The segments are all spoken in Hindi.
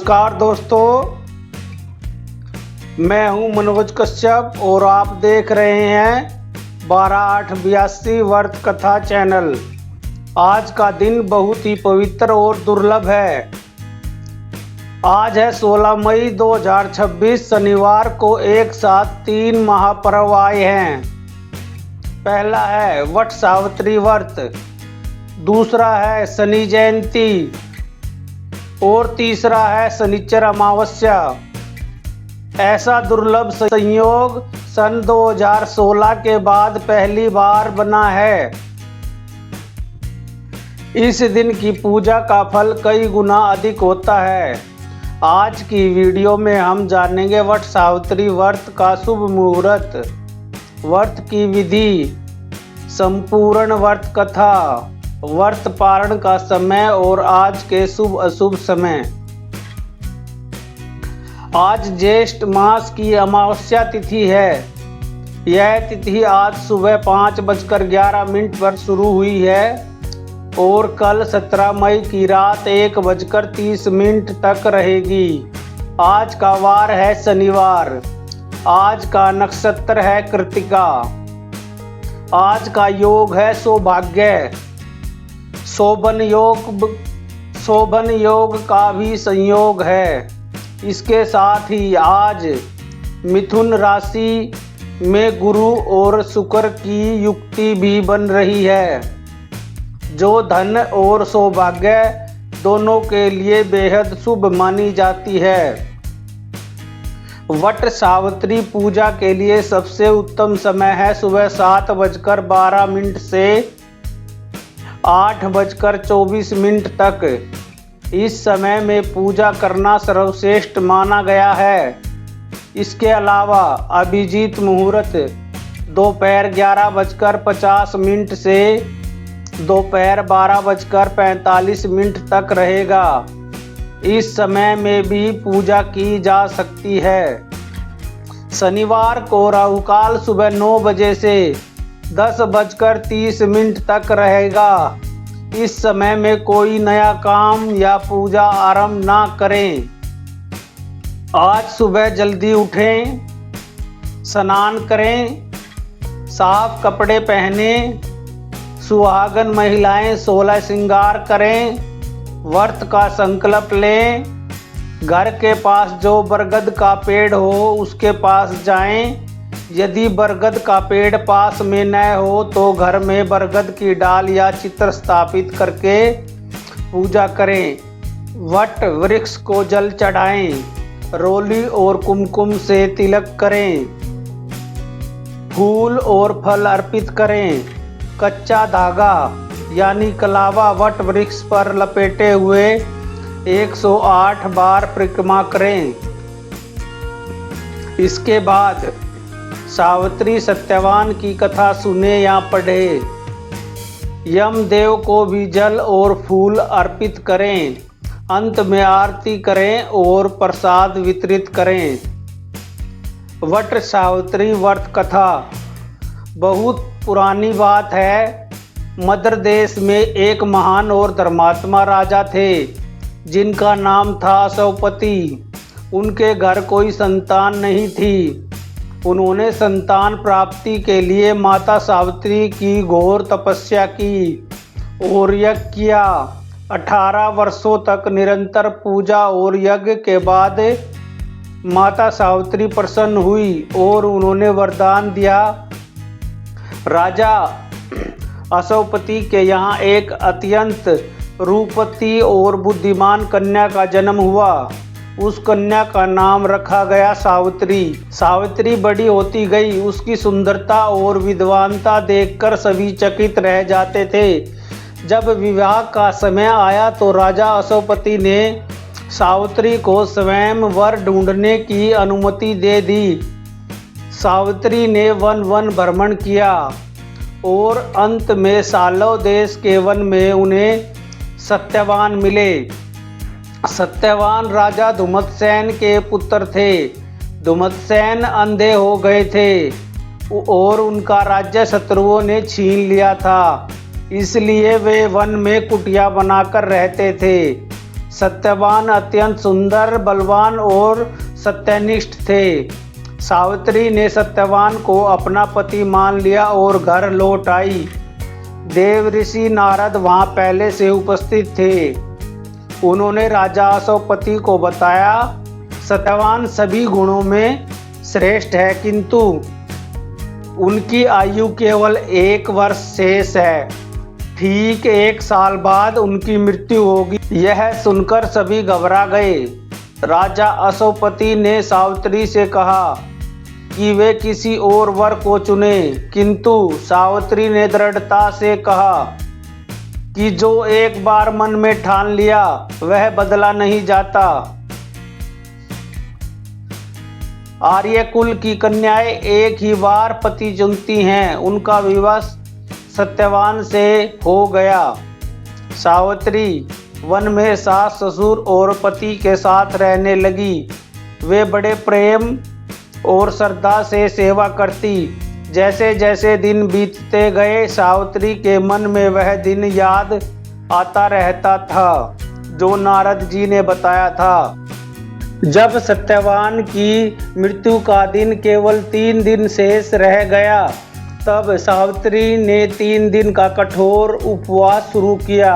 नमस्कार दोस्तों, मैं हूं मनोज कश्यप और आप देख रहे हैं 12/8/82 व्रत कथा चैनल। आज का दिन बहुत ही पवित्र और दुर्लभ है। आज है 16 मई 2026 शनिवार को एक साथ 3 महापर्व आए हैं। पहला है वट सावित्री व्रत, दूसरा है शनि जयंती और तीसरा है शनिचर अमावस्या। ऐसा दुर्लभ संयोग सन 2016 के बाद पहली बार बना है। इस दिन की पूजा का फल कई गुना अधिक होता है। आज की वीडियो में हम जानेंगे वट सावित्री व्रत का शुभ मुहूर्त, व्रत की विधि, संपूर्ण व्रत कथा, व्रत पारण का समय और आज के शुभ अशुभ समय। आज ज्येष्ठ मास की अमावस्या तिथि है। यह तिथि आज सुबह 5:11 पर शुरू हुई है और कल 17 मई की रात 1:30 तक रहेगी। आज का वार है शनिवार। आज का नक्षत्र है कृत्तिका। आज का योग है सौभाग्य। शोभन योग का भी संयोग है। इसके साथ ही आज मिथुन राशि में गुरु और शुक्र की युक्ति भी बन रही है, जो धन और सौभाग्य दोनों के लिए बेहद शुभ मानी जाती है। वट सावित्री पूजा के लिए सबसे उत्तम समय है सुबह 7:12 से 8:24 तक। इस समय में पूजा करना सर्वश्रेष्ठ माना गया है। इसके अलावा अभिजीत मुहूर्त दोपहर 11:50 से दोपहर 12:45 तक रहेगा। इस समय में भी पूजा की जा सकती है। शनिवार को राहुकाल सुबह 9 बजे से 10:30 तक रहेगा। इस समय में कोई नया काम या पूजा आरंभ ना करें। आज सुबह जल्दी उठें, स्नान करें, साफ कपड़े पहने, सुहागन महिलाएं 16 श्रृंगार करें, व्रत का संकल्प लें। घर के पास जो बरगद का पेड़ हो उसके पास जाएं। यदि बरगद का पेड़ पास में न हो तो घर में बरगद की डाल या चित्र स्थापित करके पूजा करें। वट वृक्ष को जल चढ़ाएं, रोली और कुमकुम से तिलक करें, फूल और फल अर्पित करें। कच्चा धागा यानी कलावा वट वृक्ष पर लपेटे हुए 108 बार परिक्रमा करें। इसके बाद सावित्री सत्यवान की कथा सुने या पढ़े। यमदेव को भी जल और फूल अर्पित करें। अंत में आरती करें और प्रसाद वितरित करें। वट सावित्री व्रत कथा बहुत पुरानी बात है। मद्र देश में एक महान और धर्मात्मा राजा थे, जिनका नाम था अशोकपति। उनके घर कोई संतान नहीं थी। उन्होंने संतान प्राप्ति के लिए माता सावित्री की घोर तपस्या की और यज्ञ किया। 18 वर्षों तक निरंतर पूजा और यज्ञ के बाद माता सावित्री प्रसन्न हुई और उन्होंने वरदान दिया। राजा अशोकपति के यहाँ एक अत्यंत रूपवती और बुद्धिमान कन्या का जन्म हुआ। उस कन्या का नाम रखा गया सावित्री। सावित्री बड़ी होती गई। उसकी सुंदरता और विद्वानता देखकर सभी चकित रह जाते थे। जब विवाह का समय आया तो राजा अशोकपति ने सावित्री को स्वयं वर ढूंढने की अनुमति दे दी। सावित्री ने वन भ्रमण किया और अंत में सालव देश के वन में उन्हें सत्यवान मिले। सत्यवान राजा धुमतसेन के पुत्र थे। धुमतसेन अंधे हो गए थे और उनका राज्य शत्रुओं ने छीन लिया था। इसलिए वे वन में कुटिया बनाकर रहते थे। सत्यवान अत्यंत सुंदर, बलवान और सत्यनिष्ठ थे। सावित्री ने सत्यवान को अपना पति मान लिया और घर लौट आई। देव ऋषि नारद वहां पहले से उपस्थित थे। उन्होंने राजा अशोकपति को बताया, सत्यवान सभी गुणों में श्रेष्ठ है, किंतु उनकी आयु केवल 1 वर्ष शेष है। ठीक 1 साल बाद उनकी मृत्यु होगी। यह सुनकर सभी घबरा गए। राजा अशोकपति ने सावित्री से कहा कि वे किसी और वर को चुने, किंतु सावित्री ने दृढ़ता से कहा कि जो एक बार मन में ठान लिया वह बदला नहीं जाता। आर्य कुल की कन्याएं एक ही बार पति चुनती हैं। उनका विवाह सत्यवान से हो गया। सावित्री वन में सास ससुर और पति के साथ रहने लगी। वे बड़े प्रेम और श्रद्धा से सेवा करती। जैसे जैसे दिन बीतते गए, सावित्री के मन में वह दिन याद आता रहता था जो नारद जी ने बताया था। जब सत्यवान की मृत्यु का दिन केवल 3 दिन शेष रह गया, तब सावित्री ने 3 दिन का कठोर उपवास शुरू किया।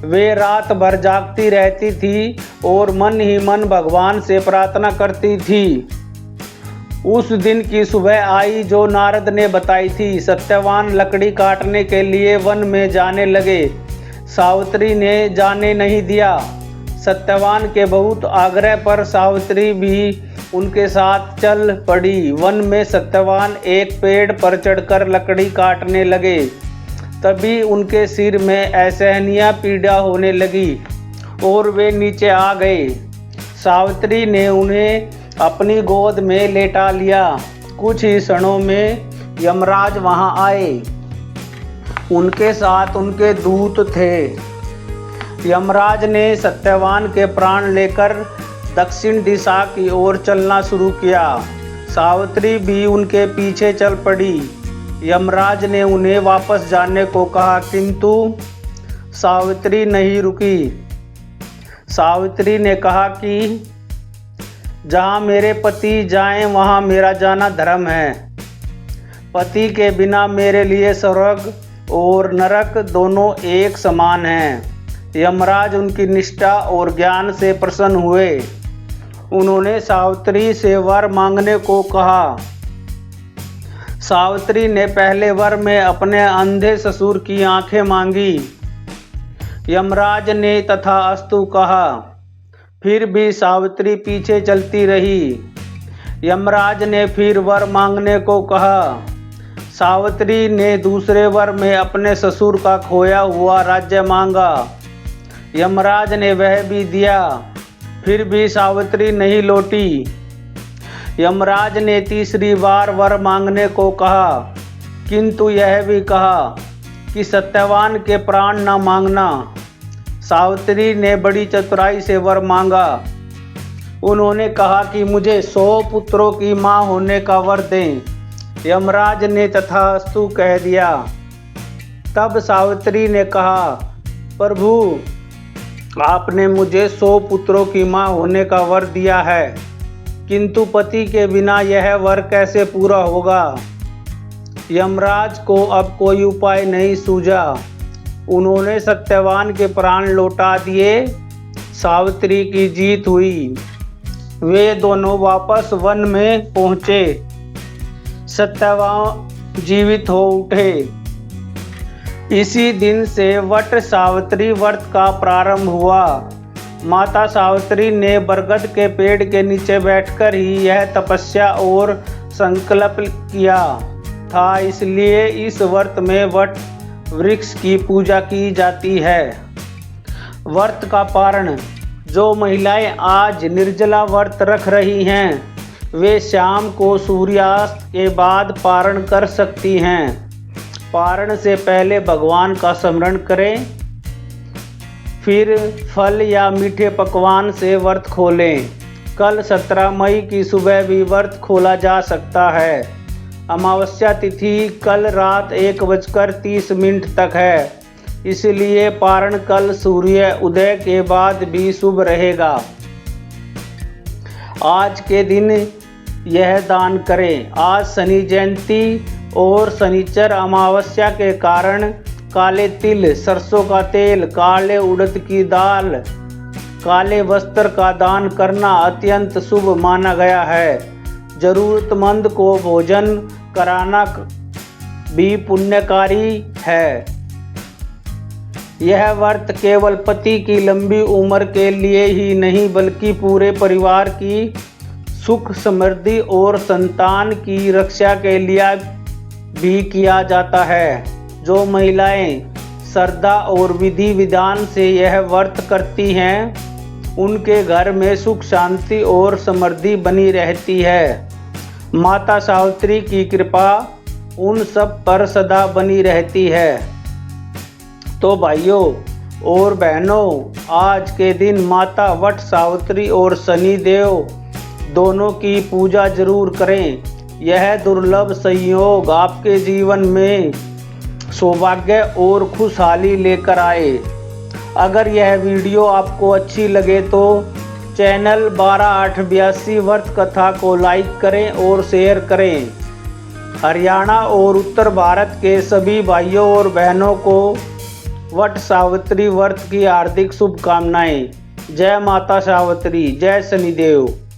वे रात भर जागती रहती थी और मन ही मन भगवान से प्रार्थना करती थी। उस दिन की सुबह आई जो नारद ने बताई थी। सत्यवान लकड़ी काटने के लिए वन में जाने लगे। सावित्री ने जाने नहीं दिया। सत्यवान के बहुत आग्रह पर सावित्री भी उनके साथ चल पड़ी। वन में सत्यवान एक पेड़ पर चढ़कर लकड़ी काटने लगे। तभी उनके सिर में असहनीय पीड़ा होने लगी और वे नीचे आ गए। सावित्री ने उन्हें अपनी गोद में लेटा लिया। कुछ ही क्षणों में यमराज वहां आए। उनके साथ उनके दूत थे। यमराज ने सत्यवान के प्राण लेकर दक्षिण दिशा की ओर चलना शुरू किया। सावित्री भी उनके पीछे चल पड़ी। यमराज ने उन्हें वापस जाने को कहा, किंतु सावित्री नहीं रुकी। सावित्री ने कहा कि जहाँ मेरे पति जाएं वहाँ मेरा जाना धर्म है। पति के बिना मेरे लिए स्वर्ग और नरक दोनों एक समान हैं। यमराज उनकी निष्ठा और ज्ञान से प्रसन्न हुए। उन्होंने सावित्री से वर मांगने को कहा। सावित्री ने पहले वर में अपने अंधे ससुर की आंखें मांगी। यमराज ने तथास्तु कहा। फिर भी सावित्री पीछे चलती रही। यमराज ने फिर वर मांगने को कहा। सावित्री ने दूसरे वर में अपने ससुर का खोया हुआ राज्य मांगा। यमराज ने वह भी दिया। फिर भी सावित्री नहीं लौटी। यमराज ने तीसरी बार वर मांगने को कहा, किंतु यह भी कहा कि सत्यवान के प्राण न मांगना। सावित्री ने बड़ी चतुराई से वर मांगा। उन्होंने कहा कि मुझे 100 पुत्रों की मां होने का वर दें। यमराज ने तथास्तु कह दिया। तब सावित्री ने कहा, प्रभु, आपने मुझे 100 पुत्रों की मां होने का वर दिया है, किंतु पति के बिना यह वर कैसे पूरा होगा। यमराज को अब कोई उपाय नहीं सूझा। उन्होंने सत्यवान के प्राण लौटा दिए। सावित्री की जीत हुई। वे दोनों वापस वन में पहुंचे। सत्यवान जीवित हो उठे। इसी दिन से वट सावित्री व्रत का प्रारंभ हुआ। माता सावित्री ने बरगद के पेड़ के नीचे बैठकर ही यह तपस्या और संकल्प किया था। इसलिए इस व्रत में वट वृक्ष की पूजा की जाती है। व्रत का पारण। जो महिलाएं आज निर्जला व्रत रख रही हैं, वे शाम को सूर्यास्त के बाद पारण कर सकती हैं। पारण से पहले भगवान का स्मरण करें, फिर फल या मीठे पकवान से व्रत खोलें। कल 17 मई की सुबह भी व्रत खोला जा सकता है। अमावस्या तिथि कल रात 1:30 तक है। इसलिए पारण कल सूर्य उदय के बाद भी शुभ रहेगा। आज के दिन यह दान करें। आज शनि जयंती और शनिचर अमावस्या के कारण काले तिल, सरसों का तेल, काले उड़द की दाल, काले वस्त्र का दान करना अत्यंत शुभ माना गया है। जरूरतमंद को भोजन कराना भी पुण्यकारी है। यह व्रत केवल पति की लंबी उम्र के लिए ही नहीं बल्कि पूरे परिवार की सुख समृद्धि और संतान की रक्षा के लिए भी किया जाता है। जो महिलाएं श्रद्धा और विधि विधान से यह व्रत करती हैं उनके घर में सुख शांति और समृद्धि बनी रहती है। माता सावित्री की कृपा उन सब पर सदा बनी रहती है। तो भाइयों और बहनों, आज के दिन माता वट सावित्री और शनि देव दोनों की पूजा जरूर करें। यह दुर्लभ संयोग आपके जीवन में सौभाग्य और खुशहाली लेकर आए। अगर यह वीडियो आपको अच्छी लगे तो चैनल 12882 व्रत कथा को लाइक करें और शेयर करें। हरियाणा और उत्तर भारत के सभी भाइयों और बहनों को वट सावित्री व्रत की हार्दिक शुभकामनाएं। जय माता सावित्री, जय शनिदेव।